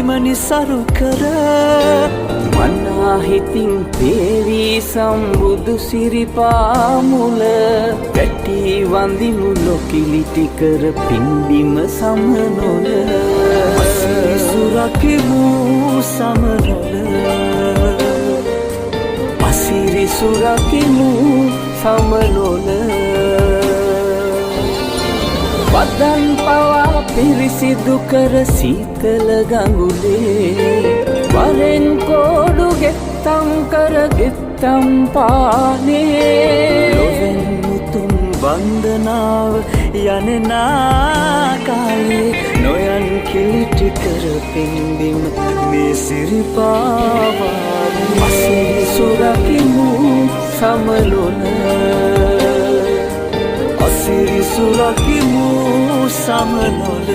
මනි සරු කර මනාහිතින් පේවී සම්බුදු සිරිපා මුල වැටි වඳිමු ලොකිලිටි කර පින්බිම සමනොල සුරකිමු සමනොල අසිරි සුරකිමු සමනොල වදන් පවා පිරිසිදු කර සීතල ගඟුලේ වරෙන් කෝඩු ගෙත්තම් කර ගෙත්තම් පානේ ලොවෙන් මුතුන් වන්දනාව යනනා කාලේ නොයන් කිලිටි කර පින්බිම මේ සිරිපාවානේ අසිරි සුරකිමු සමනොල අසිරි සුරකිමු සමනොල